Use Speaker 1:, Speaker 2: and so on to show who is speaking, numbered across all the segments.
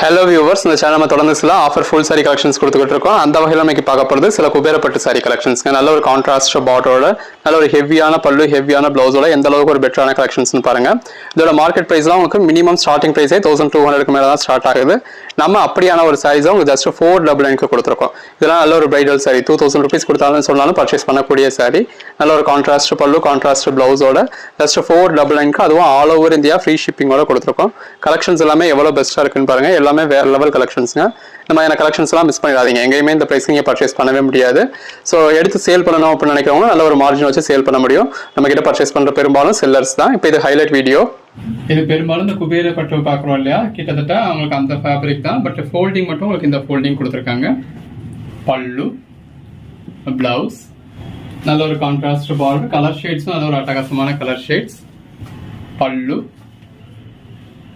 Speaker 1: Hello viewers, இந்த channel நம்ம தொடர்ந்து சில ஆஃபர் ஃபுல் சாரி கலெக்ஷன்ஸ் கொடுத்துக்கிட்டு இருக்கோம். அந்த வகையில் நமக்கு பார்க்க போகிறது சில குபேரப்பட்டு சாரி கலெக்ஷன்ஸ்ங்க. நல்ல ஒரு கான்ட்ராஸ்ட் பார்டரோட நல்ல ஒரு ஹெவியான பல்லு, ஹெவியான ப்ளவுஸோட எந்த அளவுக்கு ஒரு பெட்டரான கலெக்ஷன்ஸ்னு பாருங்க. இதோட மார்க்கெட் ப்ரைஸ்லாம் உங்களுக்கு மினிமம் ஸ்டார்டிங் ப்ரைஸே 1200 மேலே தான் ஸ்டார்ட் ஆகுது. நம்ம அப்படியான ஒரு சாரீஸை உங்களுக்கு ஜஸ்ட் 499 கொடுத்துருக்கோம். இதெல்லாம் நல்ல ஒரு பிரைடல் சாரி, 2000 rupees கொடுத்தாலும் சொன்னாலும் பர்ச்சேஸ் பண்ணக்கூடிய சாரி. நல்ல ஒரு கான்ட்ராஸ்ட் பல்லு, கான்ட்ராஸ்ட் ப்ளவுஸோட ஜஸ்ட் 499, அதுவும் ஆல் ஓவர் இந்தியா ஃப்ரீ ஷிப்பிங்கோட கொடுத்துருக்கோம். கலெக்ஷன்ஸ் எல்லாமே எவ்வளோ பெஸ்ட்டாக இருக்குன்னு பாருங்க. எல்லாமே வேற லெவல் கலெக்ஷன்ஸ்ங்க. இந்த மாதிரியான கலெக்ஷன்ஸ்லாம் மிஸ் பண்ணிடாதீங்க. எங்கேயுமே இந்த ப்ரைஸ்க்கு நீங்கள் பர்ச்சேஸ் பண்ணவே முடியாது. ஸோ எடுத்து சேல் பண்ணணும் அப்படின்னு நினைக்கிறவங்க நல்ல ஒரு மார்ஜின் வச்சு சேல் பண்ண முடியும். நம்ம கிட்ட பர்ச்சேஸ் பண்ணுற பெரும்பாலும் செல்லர்ஸ் தான். இப்போ இது ஹைலைட் வீடியோ.
Speaker 2: இது பெரும்பாலும் இந்த குபேர பட்டு பார்க்குறோம் இல்லையா, கிட்டத்தட்ட அவங்களுக்கு அந்த ஃபேப்ரிக் தான். பட் ஃபோல்டிங் மட்டும் உங்களுக்கு இந்த ஃபோல்டிங் கொடுத்துருக்காங்க. பல்லு, பிளவுஸ், நல்ல ஒரு கான்ட்ராஸ்ட் பார்டர், கலர் ஷேட்ஸும் நல்ல ஒரு அட்டகாசமான கலர் ஷேட்ஸ். பல்லு,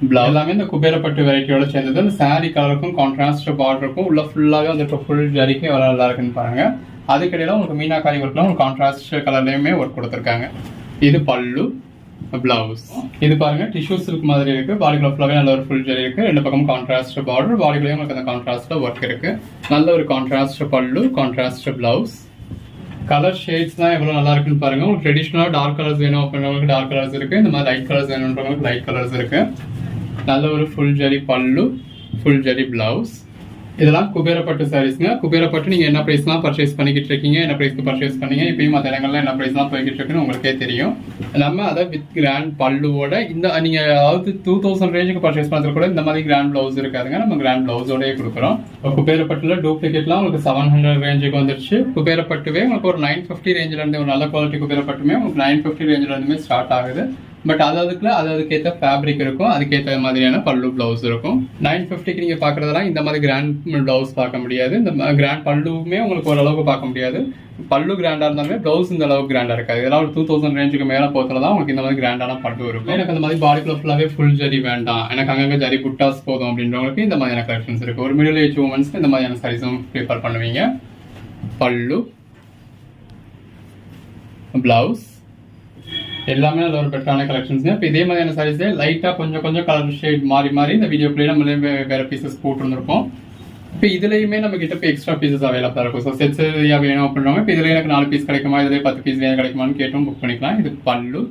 Speaker 2: பிளவுஸ் எல்லாமே இந்த குபேரப்பட்டு வெரைட்டியோட சேர்ந்தது. இந்த சாரி கலருக்கும் கான்ட்ராஸ்ட் பார்டருக்கும் உள்ள ஃபுல்லாகவே வந்துட்டு ஃபுல் ஜரிக்கும் எவ்வளோ நல்லா இருக்குன்னு பாருங்க. அதுக்கிடையில உங்களுக்கு மீனாக்காரி ஒர்க்லாம் உங்களுக்கு கான்ட்ராஸ்ட் கலர்லையுமே ஒர்க் கொடுத்துருக்காங்க. இது பல்லு, பிளவுஸ். இது பாருங்க டிஷ்யூ சில்க் மாதிரி இருக்கு. பாடிக்குள்ள ஃபுல்லாவே நல்ல ஒரு ஃபுல் ஜரி இருக்கு. ரெண்டு பக்கம் கான்ட்ராஸ்ட் பார்டர், பாடிக்குள்ளேயும் உங்களுக்கு அந்த கான்ட்ராஸ்ட்ல ஒர்க் இருக்கு. நல்ல ஒரு கான்ட்ராஸ்ட் பல்லு, கான்ட்ராஸ்ட் பிளவுஸ். கலர் ஷேட்ஸ் தான் எவ்வளவு நல்லா இருக்குன்னு பாருங்க. உங்களுக்கு ட்ரெடிஷனலா டார்க் கலர்ஸ் வேணும் அப்படின்றவங்களுக்கு டார்க் கலர்ஸ் இருக்கு. இந்த மாதிரி லைட் கலர்ஸ் வேணுன்றவங்களுக்கு லைட் கலர்ஸ் இருக்கு. நல்ல ஒரு ஃபுல் ஜரி பல்லு, ஃபுல் ஜரி பிளவுஸ். இதெல்லாம் குபேரப்பட்டு சாரீஸ்ங்க. குபேரப்பட்டு நீங்க என்ன பிரைஸ்லாம் பர்ச்சேஸ் பண்ணிக்கிட்டு இருக்கீங்க, என்ன பிரைஸ்க்கு பர்ச்சேஸ் பண்ணீங்க, இப்பயும் மற்ற இடங்கள்ல என்ன பிரைஸ்லாம் போய்கிட்டு இருக்குன்னு உங்களுக்கே தெரியும். நம்ம அதை வித் கிராண்ட் பல்லுவோட இந்த நீங்க அதாவது 2000 ரேஞ்சுக்கு பர்ச்சேஸ் பண்ணுறது கூட இந்த மாதிரி கிராண்ட் பிளவுஸ் இருக்காதுங்க. நம்ம கிராண்ட் பிளவுஸோடய கொடுக்குறோம். குபேரப்பட்டுல டூப்ளிகேட்லாம் உங்களுக்கு 700 ரேஞ்சுக்கு வந்துருச்சு. குபேரப்பட்டுவே உங்களுக்கு ஒரு 950 ரேஞ்சில இருந்து ஒரு நல்ல குவாலிட்டி குபேரப்பட்டுமே உங்களுக்கு 950 ரேஞ்சில இருந்துமே ஸ்டார்ட் ஆகுது. பட் அதுக்கேற்ற ஃபேப்ரிக் இருக்கும், அதுக்கேற்ற மாதிரியான பல்லு பிளவுஸ் இருக்கும். 950க்கு நீங்க பாக்குறதெல்லாம் இந்த மாதிரி கிராண்ட் பிளவுஸ் பார்க்க முடியாது. இந்த கிராண்ட் பல்லுமே உங்களுக்கு ஓரளவுக்கு பார்க்க முடியாது. பல்லு கிராண்டா இருந்தாலுமே பிளவுஸ் இந்த அளவுக்கு கிராண்டா இருக்காது. இதெல்லாம் ஒரு 2000 ரேஞ்சுக்கு மேல போறதுலதான் உங்களுக்கு இந்த மாதிரி கிராண்டான பல்லு இருக்கும். எனக்கு அந்த மாதிரி பாடிக்குள்ள ஃபுல்லாவே ஃபுல் ஜரி வேண்டாம், எனக்கு அங்கங்க ஜரி புட்டாஸ் போதும் அப்படின்றவங்களுக்கு இந்த மாதிரியான கலெக்ஷன்ஸ் இருக்கு. ஒரு மிடில் ஏஜ் உமன்ஸ்க்கு இந்த மாதிரியான சாரீஸும் ப்ரிஃபர் பண்ணுவீங்க. பல்லு, பிளவுஸ் எல்லாமே நல்ல ஒரு பெட்டரான கலெக்ஷன்ஸ். இப்போ இதே மாதிரியான சாரீஸ் லைட்டா கொஞ்சம் கலர் ஷேட் மாறி இந்த வீடியோக்குள்ளே நம்மளே வேற பீசஸ் போட்டுருந்துருப்போம். இப்போ இதுலயுமே நம்ம கிட்ட இப்போ எக்ஸ்ட்ரா பீசஸ் அவைலபிளா இருக்கும். ஸோ செட்ஸ் வேணும் அப்படின்றவங்க இப்போ இதுல எனக்கு 4 பீஸ் கிடைக்குமா, இதுல 10 பீஸ் கிடைக்குமான்னு கேட்டும் புக் பண்ணிக்கலாம். இது பல்லு,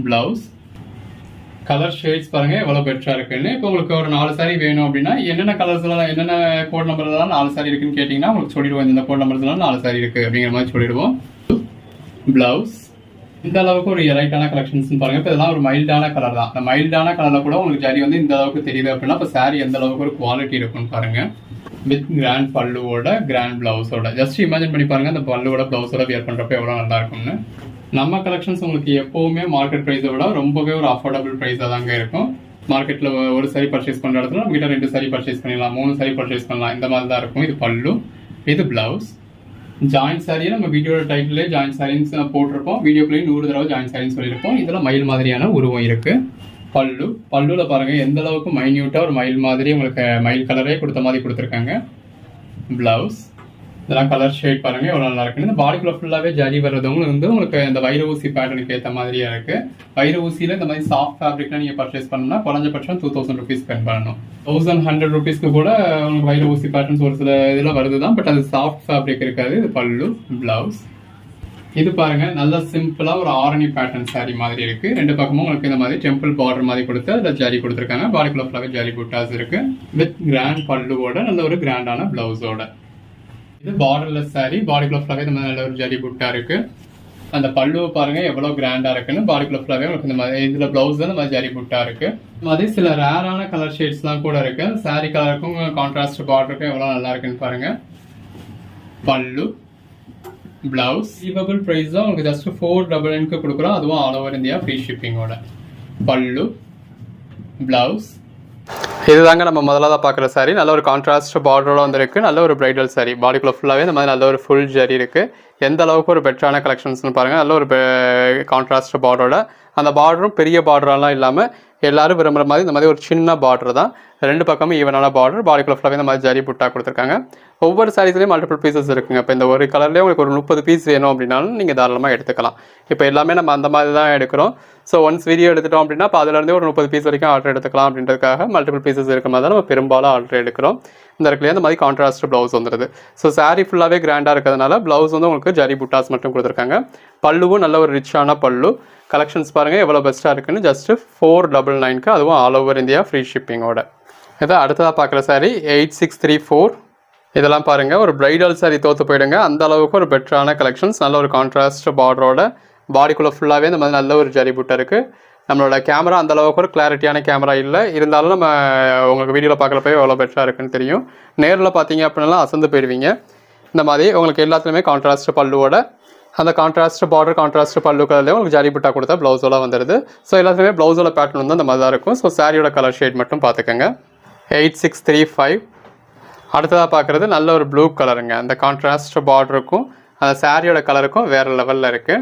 Speaker 2: பிளவுஸ். கலர் ஷேட்ஸ் பாருங்க எவ்வளவு பெட்டரா இருக்குன்னு. இப்போ உங்களுக்கு ஒரு 4 சாரி வேணும் அப்படின்னா என்னென்ன கலர்ஸ் எல்லாம், என்னென்ன கோட் நம்பர் எல்லாம் 4 சாரி இருக்குன்னு கேட்டீங்கன்னா உங்களுக்கு சொல்லிடுவோம். இந்த கோட் நம்பர்ஸ் எல்லாம் 4 சாரி இருக்கு அப்படிங்கிற மாதிரி சொல்லிடுவோம். பிளவுஸ் இந்த அளவுக்கு ஒரு எலைட்டான கலெக்ஷன்ஸ் பாருங்க. இப்போ இதெல்லாம் ஒரு மைல்டான கலர் தான். அந்த மைல்டான கலர்ல கூட உங்களுக்கு ஜரி வந்து இந்த அளவுக்கு தெரியுது அப்படின்னா இப்போ சாரி எந்த அளவுக்கு ஒரு குவாலிட்டி இருக்குன்னு பாருங்க. வித் கிராண்ட் பல்லுவோட, கிராண்ட் பிளவுஸோட. ஜஸ்ட் இமேஜின் பண்ணி பாருங்க அந்த பல்லுவோட பிளவுஸோட வியர் பண்றப்ப எவ்வளவு நல்லா இருக்கும்னு. நம்ம கலெக்ஷன்ஸ் உங்களுக்கு எப்பவுமே மார்க்கெட் பிரைஸை விட ரொம்பவே ஒரு அஃபோர்டபுள் பிரைஸா தாங்க இருக்கும். மார்க்கெட்ல ஒரு சாரி பர்ச்சேஸ் பண்ற இடத்துல நம்ம கிட்ட 2 சாரி பர்ச்சேஸ் பண்ணிடலாம், 3 சாரி பர்ச்சேஸ் பண்ணலாம், இந்த மாதிரி தான் இருக்கும். இது பல்லு, இது பிளவுஸ். ஜாயிண்ட் சாரியை நம்ம வீடியோட டைட்டிலே ஜாயிண்ட் சாரின்னு போட்டிருப்போம். வீடியோக்குள்ளேயும் 100 தடவை ஜாயிண்ட் சாரின்னு சொல்லியிருப்போம். இதுல மயில் மாதிரியான உருவம் இருக்கு. பல்லுல பாருங்க எந்த அளவுக்கு மைன்யூட்டா ஒரு மயில் மாதிரி உங்களுக்கு மயில் கலரே கொடுத்த மாதிரி கொடுத்துருக்காங்க. பிளவுஸ் இதெல்லாம் கலர் ஷேட் பாருங்க எவ்வளவு நல்லா இருக்கு. இந்த பாடிக்குள்ள ஃபுல்லாவே ஜரி வர்றதும் வந்து உங்களுக்கு இந்த வைர ஊசி பேட்டர்னுக்கு ஏற்ற மாதிரியா இருக்கு. வைர ஊசியில இந்த மாதிரி சாஃப்ட் ஃபேப்ரிக்லாம் நீங்க பர்ச்சேஸ் பண்ணா குறைஞ்சபட்சம் 2000 rupees ஸ்பெண்ட் பண்ணணும். 1100 rupeesக்கு கூட உங்களுக்கு வைர ஊசி பேட்டர்ன்ஸ் ஒரு சில இதுல வருதுதான். பட் அது சாஃப்ட் ஃபேப்ரிக் இருக்காது. இது பல்லு, பிளவுஸ். இது பாருங்க நல்ல சிம்பிளா ஒரு ஆரணி பேட்டர்ன் சாரி மாதிரி இருக்கு. 2 பக்கமும் உங்களுக்கு இந்த மாதிரி டெம்பிள் பார்டர் மாதிரி கொடுத்து அதுல ஜரி கொடுத்துருக்காங்க. பாடிக்குள்ள ஃபுல்லாவே ஜரி புட்டாஸ் இருக்கு. வித் கிராண்ட் பல்லுவோட நல்ல ஒரு கிராண்டான பிளவுஸோட. இது பார்டர்லெஸ் சாரி. பாடிக்குள்ள ஃபுல்லாவே இந்த மாதிரி நல்ல ஒரு ஜரி புட்டா இருக்கு. அந்த பல்லுவை பாருங்க எவ்வளவு கிராண்டா இருக்குன்னு. பாடிக்குள்ள ஃபுல்லாவே உங்களுக்கு இந்த மாதிரி இதுல பிளவுஸ் தான் இந்த மாதிரி ஜரி புட்டா இருக்கு. மாதிரி சில ரேரான கலர் ஷேட்ஸ் எல்லாம் கூட இருக்கு. சாரி கலருக்கும் கான்ட்ராஸ்ட் பார்டருக்கும் எவ்வளவு நல்லா இருக்குன்னு பாருங்க. பல்லு, பிளவுஸ். ரிசீவபிள் பிரைஸ் தான் உங்களுக்கு ஜஸ்ட் 499 கொடுக்குறோம். அதுவும் ஆல் ஓவர் இந்தியா ஃப்ரீ ஷிப்பிங்கோட. பல்லு, பிளவுஸ்.
Speaker 1: இதுதாங்க நம்ம முதல்ல பார்க்குற சாரி. நல்ல ஒரு கான்ட்ராஸ்ட் பார்டரோட வந்துருக்கு. நல்ல ஒரு பிரைடல் சாரி. பாடிக்குள்ள ஃபுல்லாகவே இந்த மாதிரி நல்ல ஒரு ஃபுல் ஜரி இருக்கு. எந்த அளவுக்கு ஒரு பெட்டரான கலெக்ஷன்ஸ்னு பாருங்க. நல்ல ஒரு கான்ட்ராஸ்ட் பார்டரோட, அந்த பார்டரும் பெரிய பார்டரெல்லாம் இல்லாமல் எல்லாரும் விரும்புகிற மாதிரி இந்த மாதிரி ஒரு சின்ன பார்டர் தான். 2 பக்கமும் ஈவனான பார்டர். பாடிக்குள்ள ஃபுல்லாகவே இந்த மாதிரி ஜரி புட்டா கொடுத்துருக்காங்க. ஒவ்வொரு சாரீஸ்லேயும் மல்டிபிள் பீசஸ் இருக்குங்க. இப்போ இந்த ஒரு கலர்லேயே உங்களுக்கு ஒரு 30 பீஸ் வேணும் அப்படின்னாலும் நீங்கள் தாராளமாக எடுத்துக்கலாம். இப்போ எல்லாமே நம்ம அந்த மாதிரி தான் எடுக்கிறோம். ஸோ ஒன்ஸ் வீடியோ எடுத்துட்டோம் அப்படின்னா இப்போ அதுலேருந்தே ஒரு 30 பீஸ் வரைக்கும் ஆர்டர் எடுத்துக்கலாம் அப்படின்றதுக்காக மல்டிபிள் பீசஸ் இருக்கிற மாதிரி தான் நம்ம பெரும்பாலும் ஆர்டர் எடுக்கிறோம். இந்த இடத்துலேயே அந்த மாதிரி கான்ட்ராஸ்ட் ப்ளவுஸ் வந்துடுது. ஸோ சாரீ ஃபுல்லாகவே கிராண்டாக இருக்கிறதுனால ப்ளவுஸ் வந்து உங்களுக்கு ஜரி புட்டாஸ் மட்டும் கொடுத்துருக்காங்க. பல்லுவும் நல்ல ஒரு ரிச்சான பல்லு. கலெக்ஷன்ஸ் பாருங்கள் எவ்வளோ பெஸ்ட்டாக இருக்குன்னு. ஜஸ்ட்டு 499க்கு, அதுவும் ஆல் ஓவர் இந்தியா ஃப்ரீ ஷிப்பிங்கோட. இதை அடுத்ததாக பார்க்குற சாரீ 8634. இதெல்லாம் பாருங்கள் ஒரு பிரைடல் சாரீ தோற்று போயிடுங்க. அந்த அளவுக்கு ஒரு பெட்டரான கலெக்ஷன்ஸ். நல்ல ஒரு கான்ட்ராஸ்ட் பார்டரோட பாடிக்குள்ளே ஃபுல்லாகவே இந்த மாதிரி நல்ல ஒரு ஜரி புட்டை இருக்குது. நம்மளோட கேமரா அந்த அளவுக்கு ஒரு கிளாரிட்டியான கேமரா இல்லை, இருந்தாலும் நம்ம உங்களுக்கு வீடியோவில் பார்க்குறப்ப எவ்வளோ பெட்டராக இருக்குன்னு தெரியும். நேரில் பார்த்தீங்க அப்படின்னா அசந்து போயிடுவீங்க. இந்த மாதிரி உங்களுக்கு எல்லாத்துலேயுமே கான்ட்ராஸ்ட் பல்லுவோட அந்த கான்ட்ராஸ்ட் பார்டர் கான்ட்ராஸ்ட் பல்லு கலர்லேயே உங்களுக்கு ஜரி புட்டா கொடுத்தா ப்ளவுஸோட வந்துடுது. ஸோ எல்லாத்துலேயுமே ப்ளவுஸோட பேட்டர்ன் வந்து அந்த மாதிரி தான் இருக்கும். ஸோ சாரியோட கலர் ஷேட் மட்டும் பார்த்துக்கோங்க. 8635. அடுத்ததாக பார்க்குறது நல்ல ஒரு ப்ளூ கலருங்க. அந்த கான்ட்ராஸ்ட் பார்டருக்கும் அந்த சாரியோட கலருக்கும் வேறு லெவலில் இருக்குது.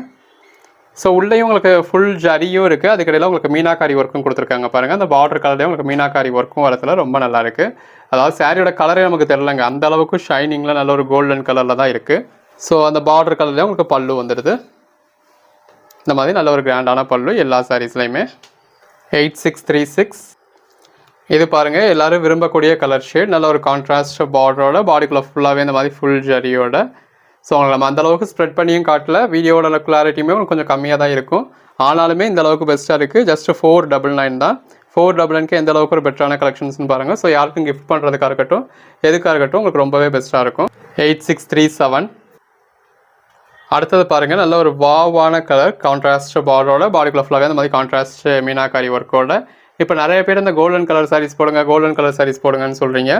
Speaker 1: ஸோ உள்ளேயும் உங்களுக்கு ஃபுல் ஜரியும் இருக்குது, அதுக்கிடையில் உங்களுக்கு மீனாக்காரி ஒர்க்கும் கொடுத்துருக்காங்க பாருங்கள். அந்த பார்டர் கலர்லேயும் உங்களுக்கு மீனாக்காரி ஒர்க்கும் வரத்துல ரொம்ப நல்லா இருக்குது. அதாவது சாரியோட கலரே நமக்கு தெரிலங்க, அந்த அளவுக்கு ஷைனிங்கில் நல்ல ஒரு கோல்டன் கலரில் தான் இருக்குது. ஸோ அந்த பார்டர் கலர்லேயும் உங்களுக்கு பல்லு வந்துடுது. இந்த மாதிரி நல்ல ஒரு கிராண்டான பல்லு எல்லா சாரீஸ்லையுமே. 8636. இது பாருங்கள் எல்லோரும் விரும்பக்கூடிய கலர் ஷேட். நல்ல ஒரு கான்ட்ராஸ்ட் பார்டரோட பாடிக்குள்ளே ஃபுல்லாகவே இந்த மாதிரி ஃபுல் ஜரியோட. ஸோ உங்களை நம்ம அந்தளவுக்கு ஸ்ப்ரெட் பண்ணியும் காட்டல, வீடியோட கிளாரிட்டியுமே உங்களுக்கு கொஞ்சம் கம்மியாக தான் இருக்கும். ஆனாலுமே இந்த அளவுக்கு பெஸ்ட்டாக இருக்குது. ஜஸ்ட்டு 499 தான். 499க்கு எந்த அளவுக்கு ஒரு பெட்டரான கலெக்ஷன்ஸ்னு பாருங்கள். ஸோ யாருக்கும் கிஃப்ட் பண்ணுறதுக்காக இருக்கட்டும் எதுக்காக இருக்கட்டும் உங்களுக்கு ரொம்பவே பெஸ்ட்டாக இருக்கும். 8637. அடுத்தது பாருங்கள் நல்ல ஒரு வாவான கலர் கான்ட்ராஸ்ட் பார்டரோட பாடிக்குள்ளே ஃபுல்லாகவே அந்த மாதிரி கான்ட்ராஸ்ட் மீனாக்காரி ஒர்க்கோட. இப்போ நிறைய பேர் இந்த கோல்டன் கலர் சாரீஸ் போடுங்க கோல்டன் கலர் சாரீஸ் போடுங்கன்னு சொல்கிறீங்க.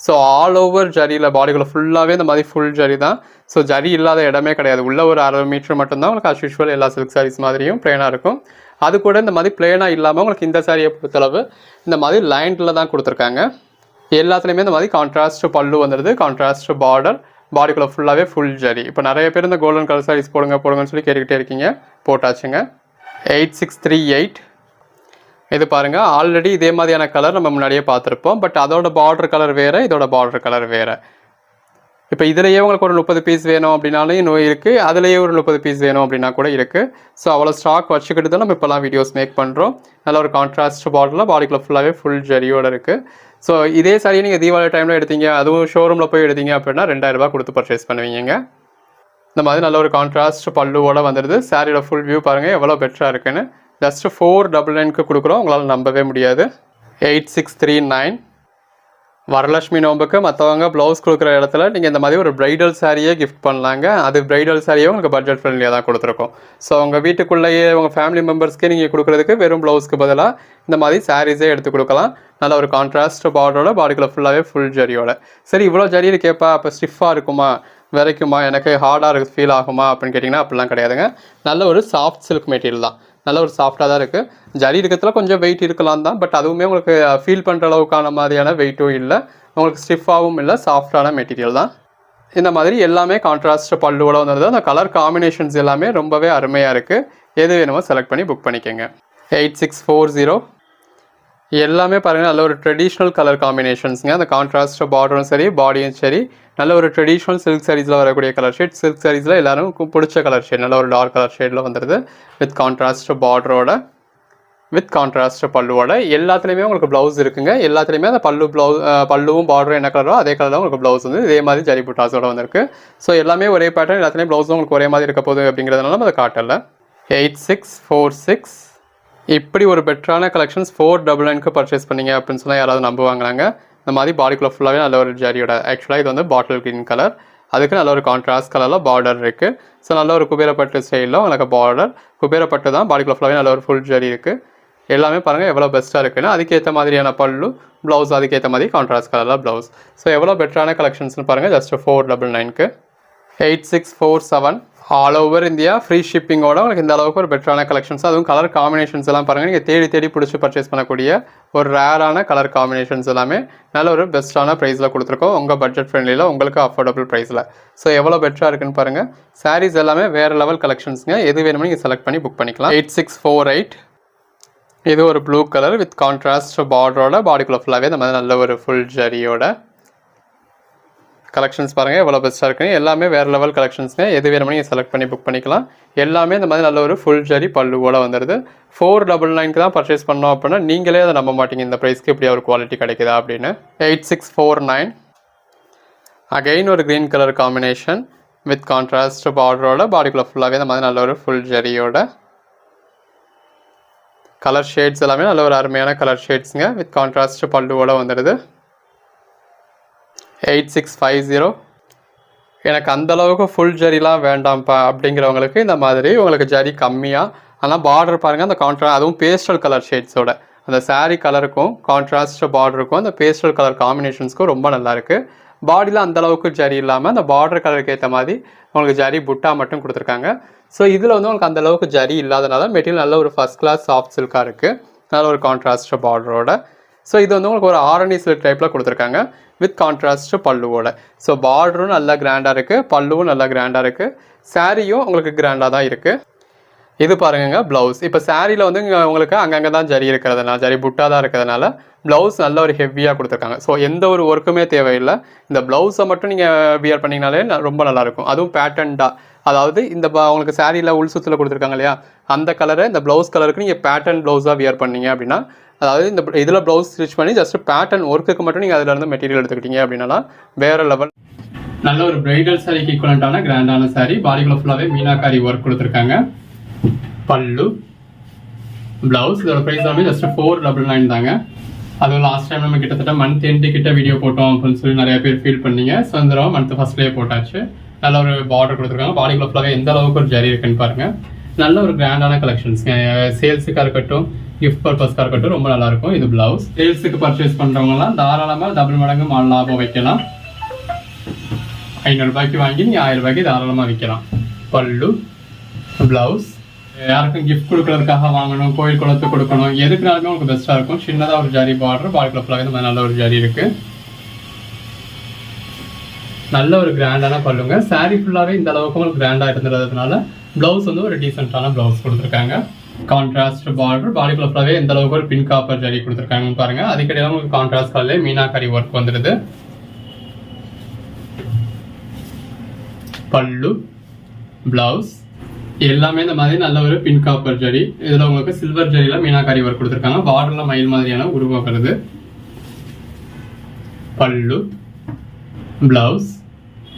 Speaker 1: ஸோ ஆல் ஓவர் ஜரியில் பாடிக்குள்ளே ஃபுல்லாகவே இந்த மாதிரி ஃபுல் ஜரி தான். ஸோ ஜரி இல்லாத இடமே கிடையாது. உள்ள ஒரு 1/2 மீட்டர் மட்டும்தான் உங்களுக்கு அஸ் யூஷுவல் எல்லா சில்க் சாரீஸ் மாதிரியும் பிளேனாக இருக்கும். அது கூட இந்த மாதிரி பிளேனாக இல்லாமல் உங்களுக்கு இந்த சாரியை பொறுத்தளவு இந்த மாதிரி லைனில் தான் கொடுத்துருக்காங்க. எல்லாத்துலேயுமே இந்த மாதிரி கான்ட்ராஸ்ட் பல்லு வந்துடுது, கான்ட்ராஸ்ட் பார்டர், பாடிக்குள்ளே ஃபுல்லாகவே ஃபுல் ஜரி. இப்போ நிறைய பேர் இந்த கோல்டன் கலர் சாரீஸ் போடுங்கன்னு சொல்லி கேட்டுக்கிட்டே இருக்கீங்க, போட்டாச்சுங்க. 8638. இது பாருங்கள் ஆல்ரெடி இதே மாதிரியான கலர் நம்ம முன்னாடியே பார்த்துருப்போம். பட் அதோட பார்டர் கலர் வேறு, இதோட பார்டர் கலர் வேறு. இப்போ இதிலேயே உங்களுக்கு ஒரு 30 பீஸ் வேணும் அப்படின்னாலும் இன்னும் இருக்குது, அதுலேயே ஒரு 30 பீஸ் வேணும் அப்படின்னா கூட இருக்குது. ஸோ அவ்வளோ ஸ்டாக் வச்சுக்கிட்டு தான் நம்ம இப்போலாம் வீடியோஸ் மேக் பண்ணுறோம். நல்ல ஒரு கான்ட்ராஸ்ட் பார்டரில் பாடிக்குள்ளே ஃபுல்லாகவே ஃபுல் ஜரியோடு இருக்குது. ஸோ இதே சாரியை நீங்கள் தீபாவளி டைமில் எடுத்தீங்க, அதுவும் ஷோரூமில் போய் எடுத்தீங்க அப்படின்னா 2000 ரூபா கொடுத்து பர்ச்சேஸ் பண்ணுவீங்க. இந்த மாதிரி நல்ல ஒரு கான்ட்ராஸ்ட் பல்லுவோடு வந்துடுது. சாரியோட ஃபுல் வியூ பாருங்கள் எவ்வளோ பெட்டராக இருக்குன்னு. ஜஸ்ட்டு 499க்கு கொடுக்குறோம், உங்களால் நம்பவே முடியாது. 8639. வரலட்சுமி நோம்புக்கு மற்றவங்க ப்ளவுஸ் கொடுக்குற இடத்துல நீங்கள் இந்த மாதிரி ஒரு பிரைடல் சாரியே கிஃப்ட் பண்ணலாங்க. அது பிரைடல் சாரியே உங்களுக்கு பட்ஜெட் ஃப்ரெண்ட்லியாக தான் கொடுத்துருக்கோம். ஸோ உங்கள் வீட்டுக்குள்ளேயே உங்கள் ஃபேமிலி மெம்பர்ஸ்க்கே நீங்கள் கொடுக்குறதுக்கு வெறும் ப்ளவுஸ்க்கு பதிலாக இந்த மாதிரி சாரீஸே எடுத்து கொடுக்கலாம். நல்ல ஒரு கான்ட்ராஸ்ட் பார்டரோட பாடிக்குள்ளே ஃபுல்லாகவே ஃபுல் ஜரியோட. சரி இவ்வளோ ஜரியில் கேட்பா, அப்போ ஸ்டிஃபாக இருக்குமா, விரைக்குமா, எனக்கு ஹார்டாக ஃபீல் ஆகுமா அப்படின்னு கேட்டிங்கன்னா அப்படிலாம் கிடையாதுங்க. நல்ல ஒரு சாஃப்ட் சில்க் மெட்டீரியல் தான், நல்ல ஒரு சாஃப்டாக தான் இருக்குது. ஜரி இருக்கிறதுல கொஞ்சம் வெயிட் இருக்கலாம் தான், பட் அதுவுமே உங்களுக்கு ஃபீல் பண்ணுற அளவுக்கான மாதிரியான வெயிட்டும் இல்லை, உங்களுக்கு ஸ்டிஃபாகவும் இல்லை, சாஃப்டான மெட்டீரியல் தான். இந்த மாதிரி எல்லாமே கான்ட்ராஸ்ட் பல்லுவோட வந்துடுது. அந்த கலர் காம்பினேஷன்ஸ் எல்லாமே ரொம்பவே அருமையாக இருக்குது. எது வேணுமோ செலக்ட் பண்ணி புக் பண்ணிக்கோங்க. 8640. எல்லாமே பாருங்கள் நல்ல ஒரு ட்ரெடிஷ்னல் கலர் காம்பினேஷன்ஸுங்க. அந்த கான்ட்ராஸ்ட் பார்டரும் சரி பாடியும் சரி நல்ல ஒரு ட்ரெடிஷ்னல் சில்க் சாரீஸில் வரக்கூடிய கலர் ஷேட். சில்க் சாரீஸில் எல்லாரும் பிடிச்ச கலர் ஷேட், நல்ல ஒரு டார்க் கலர் ஷேடில் வந்துடுது. வித் கான்ட்ராஸ்ட் பார்டரோட வித் கான்ட்ராஸ்ட் பல்லுவோட. எல்லாத்துலேயுமே உங்களுக்கு ப்ளவுஸ் இருக்குங்க. எல்லாத்துலேயுமே அந்த பல்லுவும் பார்டரும் என்ன கலரோ அதே கலரில் உங்களுக்கு ப்ளவுஸ் வந்து இதே மாதிரி ஜரி புட்டாஸோட வந்துருக்கு. ஸோ எல்லாமே ஒரே பேட்டர்ன், எல்லாத்துலேயும் ப்ளவுஸும் உங்களுக்கு ஒரே மாதிரி இருக்க போகுது அப்படிங்கிறதுனால நம்ம அதை காட்டலை. 8646. இப்படி ஒரு பெட்டரான கலெக்ஷன்ஸ் 499க்கு பர்ச்சேஸ் பண்ணிங்க அப்படின்னு சொன்னால் யாராவது நம்புவாங்களாங்க. இந்த மாதிரி பாடிக்குள்ளே ஃபுல்லாகவே நல்ல ஒரு ஜரியோட. ஆக்சுவலாக இது வந்து பாட்டில் க்ரீன் கலர், அதுக்கு நல்ல ஒரு கான்ட்ராஸ்ட் கலரில் பார்டர் இருக்குது. ஸோ நல்ல ஒரு குபேரப்பட்டு ஸ்டைலில் உங்களுக்கு பார்டர் குபேரப்பட்டு தான், பாடிக்குள்ளே ஃபுல்லாகவே நல்ல ஒரு ஃபுல் ஜரி இருக்குது. எல்லாமே பாருங்கள் எவ்வளோ பெஸ்ட்டாக இருக்குன்னு. அதுக்கேற்ற மாதிரியான பல்லு ப்ளவுஸ், அதுக்கேற்ற மாதிரி கான்ட்ராஸ்ட் கலரில் ப்ளவுஸ். ஸோ எவ்வளோ பெட்டரான கலெக்ஷன்ஸ்னு பாருங்கள். ஜஸ்ட் 499க்கு. 8647. ஆல் ஓவர் இந்தியா ஃப்ரீ ஷிப்பிங்கோட உங்களுக்கு இந்த அளவுக்கு ஒரு பெட்டரான கலெக்ஷன்ஸ், அதுவும் கலர் காம்பினேஷன்ஸ் எல்லாம் பாருங்கள். நீங்கள் தேடி பிடிச்சி பர்ச்சேஸ் பண்ணக்கூடிய ஒரு ரேரான கலர் காம்பினேஷன்ஸ் எல்லாமே நல்ல ஒரு பெஸ்ட்டான ப்ரைஸில் கொடுத்துருக்கோம். உங்கள் பட்ஜெட் ஃப்ரெண்ட்லியில் உங்களுக்கு அஃபோர்டபுள் ப்ரைஸில். ஸோ எவ்வளோ பெட்டராக இருக்குன்னு பாருங்கள். சாரீஸ் எல்லாமே வேறு லெவல் கலெக்ஷன்ஸுங்க. எது வேணுமோ நீங்கள் செலக்ட் பண்ணி புக் பண்ணிக்கலாம். 8648. இது ஒரு ப்ளூ கலர் வித் கான்ட்ராஸ்ட் பார்டரோட பாடிக்குள்ளே ஃபுல்லாகவே இந்த மாதிரி நல்ல ஒரு ஃபுல் ஜரியோட. கலெக்ஷன்ஸ் பாருங்கள் எவ்வளோ பெஸ்ட்டாக இருக்குன்னு. எல்லாமே வேறு லெவல் கலெக்ஷன்ஸுங்க. எது வேணுமோ நீங்கள் செலக்ட் பண்ணி புக் பண்ணிக்கலாம். எல்லாமே இந்த மாதிரி நல்ல ஒரு ஃபுல் ஜரி பல்லுவோட வந்துடுது. 499 தான் பர்ச்சேஸ் பண்ணோம் அப்படின்னா நீங்களே அதை நம்ப மாட்டீங்க இந்த ப்ரைஸ்க்கு இப்படி ஒரு குவாலிட்டி கிடைக்குதா அப்படின்னு. 8649 அகைன் ஒரு green colour combination with contrast பார்டரோட பாடிக்குள்ளே ஃபுல்லாகவே இந்த மாதிரி நல்ல ஒரு ஃபுல் ஜரியோட கலர் ஷேட்ஸ் எல்லாமே நல்ல ஒரு அருமையான கலர் ஷேட்ஸுங்க வித் கான்ட்ராஸ்ட் பல்லுவோட வந்துடுது. 8650 எனக்கு அந்தளவுக்கு ஃபுல் ஜரிலாம் வேண்டாம்ப்பா அப்படிங்கிறவங்களுக்கு இந்த மாதிரி உங்களுக்கு ஜரி கம்மியாக ஆனால் பார்டர் பாருங்கள் அந்த அதுவும் பேஸ்டல் கலர் ஷேட்ஸோட அந்த சாரீ கலருக்கும் கான்ட்ராஸ்ட் பார்டருக்கும் அந்த பேஸ்டல் கலர் காம்பினேஷன்ஸ்க்கும் ரொம்ப நல்லாயிருக்கு. பாடியில் அந்தளவுக்கு ஜரி இல்லாமல் அந்த பார்டர் கலருக்கு ஏற்ற மாதிரி உங்களுக்கு ஜரி புட்டா மட்டும் கொடுத்துருக்காங்க. ஸோ இதில் வந்து உங்களுக்கு அந்தளவுக்கு ஜரி இல்லாதனால மெட்டீரியல் நல்ல ஒரு ஃபஸ்ட் கிளாஸ் சாஃப்ட் சில்காக இருக்குது, நல்ல ஒரு கான்ட்ராஸ்ட் பார்டரோட. ஸோ இது வந்து உங்களுக்கு ஒரு ஆரணி சில்க் டைப்பில் கொடுத்துருக்காங்க வித் கான்ட்ராஸ்ட் பல்லுவோட. ஸோ பார்டரும் நல்லா கிராண்டாக இருக்குது, பல்லுவும் நல்லா கிராண்டாக இருக்குது, சாரியும் உங்களுக்கு கிராண்டாக தான் இருக்குது. இது பாருங்க ப்ளவுஸ். இப்போ சாரியில் வந்து உங்களுக்கு அங்கங்கே தான் ஜரி இருக்கிறதுனால ஜரி புட்டாக தான் இருக்கிறதுனால ப்ளவுஸ் நல்ல ஒரு ஹெவியாக கொடுத்துருக்காங்க. ஸோ எந்த ஒரு ஒர்க்குமே தேவையில்லை. இந்த ப்ளவுஸை மட்டும் நீங்கள் வியர் பண்ணிங்கனாலே ரொம்ப நல்லாயிருக்கும். அதுவும் பேட்டர்ன்டாக, அதாவது இந்த உங்களுக்கு சாரியில் உள் சுத்தில் கொடுத்துருக்காங்க இல்லையா அந்த கலரை இந்த ப்ளவுஸ் கலருக்கு நீங்கள் பேட்டர்ன் ப்ளவுஸாக வியர் பண்ணீங்க அப்படின்னா, அதாவது இந்த இதில் ப்ளவுஸ் ஸ்டிச் பண்ணி ஜஸ்ட் பேட்டர்ன் ஒர்க்குக்கு மட்டும் நீங்கள் அதில் இருந்து மெட்டீரியல் எடுத்துக்கிட்டீங்க அப்படின்னா வேறு லெவல். நல்ல ஒரு பிரைடல் சாரிக்கு ஈக்குவலண்டான கிராண்டான சாரி. பாடிக்குள்ள ஃபுல்லாகவே மீனாக்காரி ஒர்க் கொடுத்துருக்காங்க. பல்லு, ப்ளவுஸ். இதோட ப்ரைஸ் எல்லாமே ஜஸ்ட் 499 தாங்க. அதுவும் லாஸ்ட் டைம் நம்ம கிட்டத்தட்ட மந்த் எண்டு கிட்ட வீடியோ போட்டோம் அப்படின்னு சொல்லி நிறைய பேர் ஃபீல் பண்ணீங்க. ஸோ இந்த தடவை மந்த் ஃபர்ஸ்ட்லேயே போட்டாச்சு. நல்ல ஒரு பார்டர் கொடுத்துருக்காங்க. பாடிக்குள்ள ஃபுல்லாகவே எந்த அளவுக்கு ஒரு ஜரி இருக்குன்னு பாருங்க. நல்ல ஒரு கிராண்டான கலெக்ஷன்ஸ். சேல்ஸுக்காக இருக்கட்டும், கிஃப்ட் பர்பஸ்க்காக இருக்கட்டும் ரொம்ப நல்லா இருக்கும். இது பிளவுஸ். சேல்ஸுக்கு பர்ச்சேஸ் பண்றவங்கலாம் தாராளமாக டபுள் மடங்கு லாபம் வைக்கலாம். 500 ரூபாய்க்கு வாங்கி நீங்கள் 1000 ரூபாய்க்கு தாராளமாக விற்கலாம். பல்லு, பிளவுஸ். யாருக்கும் கிஃப்ட் கொடுக்கறதுக்காக வாங்கணும், கோயில் குளத்துக்கு கொடுக்கணும், எதுக்குனாலுமே உங்களுக்கு பெஸ்ட்டாக இருக்கும். சின்னதாக ஒரு ஜரி பார்டர், பாடிக்குள்ள ஃபுல்லாகவே இந்த மாதிரி நல்ல ஒரு ஜரி இருக்கு. நல்ல ஒரு கிராண்டான பல்லுங்க. சாரி ஃபுல்லாகவே இந்த அளவுக்கு உங்களுக்கு கிராண்டாக இருந்ததுனால பிளவுஸ் வந்து ஒரு டீசென்டான பிளவுஸ் கொடுத்துருக்காங்க. கான்ட்ராஸ்ட் பார்டர், பாடிக்குள்ள ஃபுல்லாகவே எந்த அளவுக்கு ஒரு பின் காப்பர் ஜரி கொடுத்துருக்காங்கன்னு பாருங்க. அதுக்கிடையே உங்களுக்கு கான்ட்ராஸ்ட் கலர்லேயே மீனாக்காரி ஒர்க் வந்துடுது. பல்லு, பிளவுஸ் எல்லாமே இந்த மாதிரி நல்ல ஒரு பின் காப்பர் ஜரி. இதில் உங்களுக்கு சில்வர் ஜரியில மீனாக்காரி ஒர்க் கொடுத்துருக்காங்க. பார்டர்ல மயில் மாதிரியான உருவம் வருது. பல்லு, பிளவுஸ்.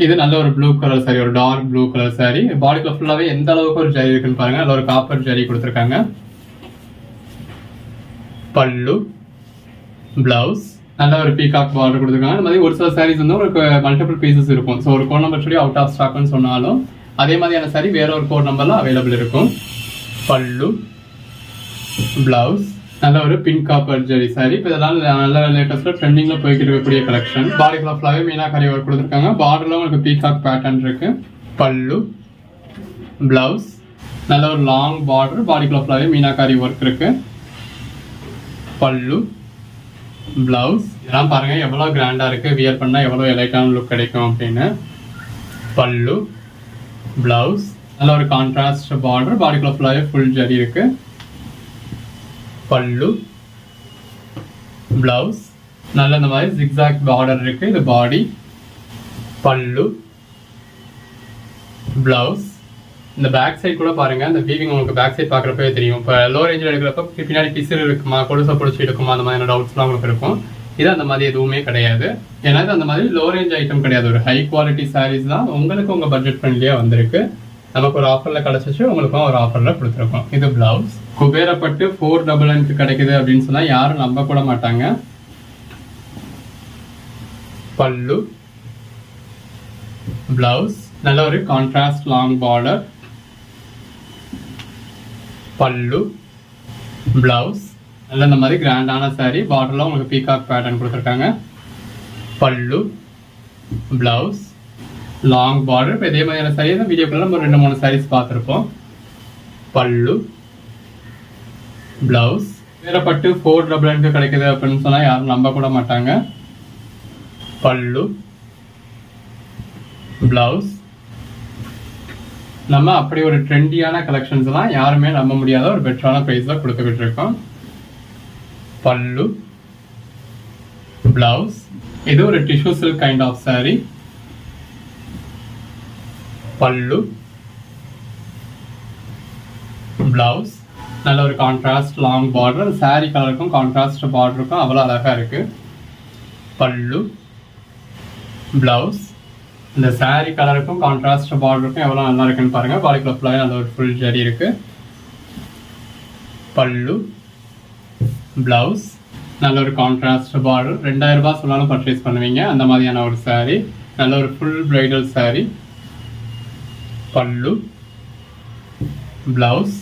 Speaker 1: இது நல்ல ஒரு ப்ளூ கலர் சாரி, ஒரு டார்க் ப்ளூ கலர் சாரி. பாடிக்குள்ள ஃபுல்லாவே எந்த அளவுக்கு ஒரு ஜரி இருக்குன்னு பாருங்க. நல்ல ஒரு காப்பர் ஜரி கொடுத்துருக்காங்க. பல்லு, பிளவுஸ். நல்ல ஒரு பீகாக் பார்டர் கொடுத்துருக்காங்க. இந்த மாதிரி ஒரு சில சாரீஸ் வந்து உங்களுக்கு மல்டிபிள் பீசஸ் இருக்கும். ஸோ ஒரு கோட் நம்பர் சொல்லி அவுட் ஆஃப் ஸ்டாக்னு சொன்னாலும் அதே மாதிரியான சாரி வேற ஒரு கோட் நம்பர்ல அவைலபிள் இருக்கும். பல்லு, பிளவுஸ். நல்ல ஒரு பிங்க் காப்பர் ஜரி சாரி. இப்போ இதெல்லாம் நல்ல லேட்டஸ்ட்ல ட்ரெண்டிங்ல போய்கிட்டு இருக்கக்கூடிய கலெக்ஷன். பாடிக்குள்ள ஃபுல்லாவே மீனாக்காரி ஒர்க் கொடுத்துருக்காங்க. பார்டர்ல உங்களுக்கு பீகாக் பேட்டர்ன் இருக்கு. பல்லு, பிளவுஸ். நல்ல ஒரு லாங் பார்டர், பாடிக்குள்ள ஃபுல்லாவே மீனாக்காரி ஒர்க் இருக்கு. பல்லு, பிளவுஸ். இதெல்லாம் பாருங்க எவ்வளவு கிராண்டா இருக்கு. வியர் பண்ணா எவ்வளவு எலைட்டான லுக் கிடைக்கும் அப்படின்னு. பல்லு, பிளவுஸ். நல்ல ஒரு கான்ட்ராஸ்ட் பார்டர், பாடிக்குள்ள ஃபுல்லாவே ஃபுல் ஜரி இருக்கு. பல்லு, பிளவுஸ். நல்ல இந்த மாதிரி ஜிக்ஸாக் பார்டர் இருக்கு. இது பாடி. பல்லு, பிளவுஸ். இந்த பேக் சைட் கூட பாருங்க. இந்த வீவிங் உங்களுக்கு பேக் சைட் பாக்குறப்பவே தெரியும். இப்போ லோ ரேஞ்சில் எடுக்கிறப்ப பின்னாடி பிசிறு இருக்குமா, கொலுசை பிடிச்சி எடுக்குமா, அந்த மாதிரியான டவுட்ஸ்லாம் உங்களுக்கு இருக்கும். இது அந்த மாதிரி எதுவுமே கிடையாது. ஏன்னா அந்த மாதிரி லோ ரேஞ்ச் ஐட்டம் கிடையாது. ஒரு ஹை குவாலிட்டி சாரீஸ் தான் உங்களுக்கு உங்க பட்ஜெட் ஃப்ரெண்ட்லியா வந்திருக்கு. நமக்கு ஒரு ஆஃபர்ல கிடைச்சிச்சு, உங்களுக்கும் ஒரு ஆஃபர்ல கொடுத்துருக்கோம். இது பிளவுஸ். குபேரப்பட்டு 499 கிடைக்குது அப்படின்னு சொன்னா யாரும் நம்ப கூட மாட்டாங்க. பல்லு, பிளவுஸ். நல்ல ஒரு கான்ட்ராஸ்ட் லாங் பார்டர். பல்லு, பிளவுஸ். நல்ல இந்த மாதிரி கிராண்டான சாரி. பார்டர்ல உங்களுக்கு பீகாக் பேட்டர்ன் கொடுத்துருக்காங்க. பல்லு, பிளவுஸ், லாங் பார்டர். இப்போ இதே மாதிரியான சாரி தான் வீடியோக்குள்ள நம்ம 2-3 சாரீஸ் பார்த்துருப்போம். பல்லு, பிளவுஸ். வேறப்பட்டு 499 கிடைக்குது அப்படின்னு சொன்னா யாரும் நம்ப கூட மாட்டாங்க. பல்லு, பிளவுஸ். நம்ம அப்படி ஒரு ட்ரெண்டியான கலெக்ஷன்ஸ் எல்லாம் யாருமே நம்ப முடியாத ஒரு பெட்டரான பிரைஸ்ல கொடுத்துக்கிட்டு இருக்கோம். பல்லு, பிளவுஸ். இது ஒரு tissue silk kind of sari.
Speaker 2: Pallu, blouse, நல்ல ஒரு கான்ட்ராஸ்ட் லாங் பார்டர், சாரி கலருக்கும் கான்ட்ராஸ்ட் பார்டருக்கும் அவ்வளோ அழகாக இருக்கு. பல்லு, பிளவுஸ், இந்த சாரி கலருக்கும் கான்ட்ராஸ்ட் பார்டருக்கும் எவ்வளோ நல்லா இருக்குன்னு பாருங்க. பாடிக்குள்ள ஃபுல்லாக நல்ல ஒரு ஃபுல் ஜரி இருக்கு. பல்லு, பிளவுஸ், நல்ல ஒரு கான்ட்ராஸ்ட் பார்டர். 2000 ரூபாய் சொன்னாலும் பர்ச்சேஸ் பண்ணுவீங்க அந்த மாதிரியான ஒரு சாரி. நல்ல ஒரு full bridal sorry. Pallu, blouse,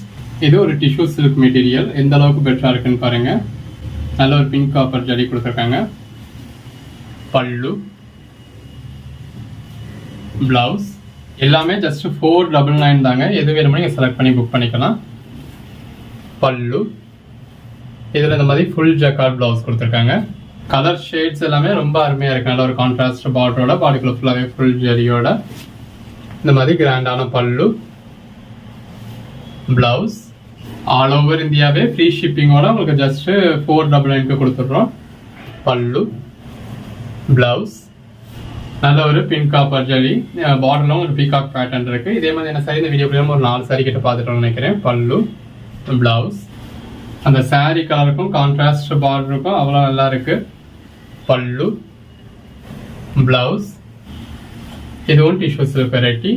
Speaker 2: இது ஒரு டிஷ்யூ சில்க் மெட்டீரியல். எந்த அளவுக்கு பெட்டரா இருக்குன்னு பாருங்க. நல்ல ஒரு பிங்க் காப்பர் ஜரி கொடுத்துருக்காங்க. பல்லு, பிளவுஸ், எல்லாமே ஜஸ்ட் 499 தாங்க. எது வேணுமோ நீங்க செலக்ட் பண்ணி புக் பண்ணிக்கலாம். பல்லு, இதுல இந்த மாதிரி ஃபுல் ஜக்கார்ட் பிளவுஸ் கொடுத்துருக்காங்க. கலர் ஷேட்ஸ் எல்லாமே ரொம்ப அருமையா இருக்கு. நல்ல ஒரு கான்ட்ராஸ்ட் பார்டரோட, பாடிக்குள்ள ஃபுல்லாவே ஃபுல் ஜரியோட, இந்த மாதிரி கிராண்டான பல்லு, பிளவுஸ், ஆல் ஓவர் இந்தியாவே ஃப்ரீ ஷிப்பிங்கோட உங்களுக்கு ஜஸ்ட் 499 கொடுத்துட்றோம். பல்லு, பிளவுஸ், நல்ல ஒரு பிங்க் காப்பர் ஜரி, பார்டர்ல ஒரு பீகாக் பேட்டர்ன் இருக்கு. இதே மாதிரி என்ன சாரி இந்த வீடியோ ஒரு 4 சாரி கிட்ட பார்த்துட்டோம்னு நினைக்கிறேன். பல்லு, பிளவுஸ், அந்த சாரி கலருக்கும் கான்ட்ராஸ்ட் பார்டருக்கும் அவ்வளோ நல்லா இருக்கு. பல்லு, பிளவுஸ், இதுவும் டிஷ்யூ சில்க் வெரைட்டி.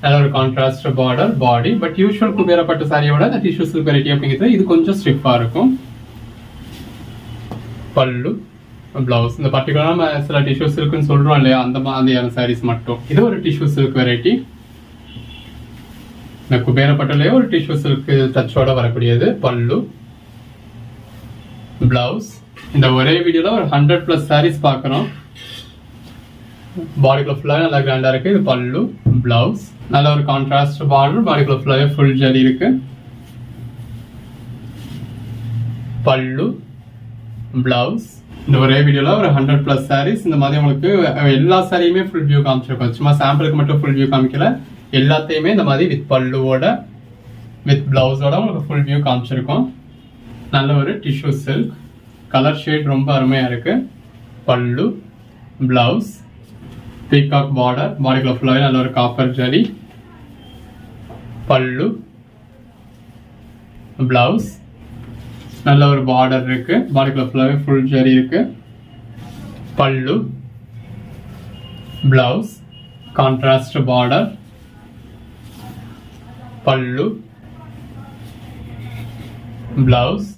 Speaker 2: நல்ல ஒரு contrast border, body. But usual Kubera பட்டு சாரியோட இந்த டிஷ்யூ சில்க் வெரைட்டி அப்படிங்கிறது இது கொஞ்சம் ஸ்டிஃபா இருக்கும். பல்லு, பிளவுஸ், இந்த பர்டிகுலரா நம்ம சில டிஷ்யூ சில்க்னு சொல்றோம் இல்லையா, அந்த மாதிரியான சாரீஸ் மட்டும். இது ஒரு டிஷ்யூ சில்க் வெரைட்டி. இந்த குபேர பட்டுலயே ஒரு டிஷ்யூ சில்க் டச்சோட வரக்கூடியது. பல்லு, பிளவுஸ், இந்த ஒரே வீடியோல ஒரு 100+ சாரீஸ் பார்க்கறோம். பாடிக்குள்ள ஃபுல்லாவே நல்லா கிராண்டா இருக்கு. இது பல்லு, பிளவுஸ், நல்ல ஒரு கான்ட்ராஸ்ட் பார்டர், பாடிக்குள்ள ஃபுல்லாவே ஃபுல் ஜரி இருக்கு. பல்லு, பிளவுஸ், இந்த ஒரே வீடியோல ஒரு 100+ சாரீஸ். இந்த மாதிரி உங்களுக்கு எல்லா சாரியுமே ஃபுல் வியூ காமிச்சிருக்கோம். சும்மா சாம்பிளுக்கு மட்டும் ஃபுல் வியூ காமிக்கல, எல்லாத்தையுமே இந்த மாதிரி வித் பல்லுவோட வித் பிளவுஸோட உங்களுக்கு ஃபுல் வியூ காமிச்சிருக்கோம். நல்ல ஒரு டிஷ்யூ சில்க், கலர் ஷேட் ரொம்ப அருமையா இருக்கு. பல்லு, பிளவுஸ், பீகாக் பார்டர், பாடிக்குள்ள ஃபுல்லாவே நல்ல ஒரு காப்பர் ஜரி. பல்லு, பிளவுஸ், நல்ல ஒரு பார்டர் இருக்கு. பாடிக்குள்ள ஃபுல்லாவே ஃபுல் ஜரி இருக்கு. பல்லு, பிளவுஸ், கான்ட்ராஸ்ட் பார்டர். பல்லு, பிளவுஸ்,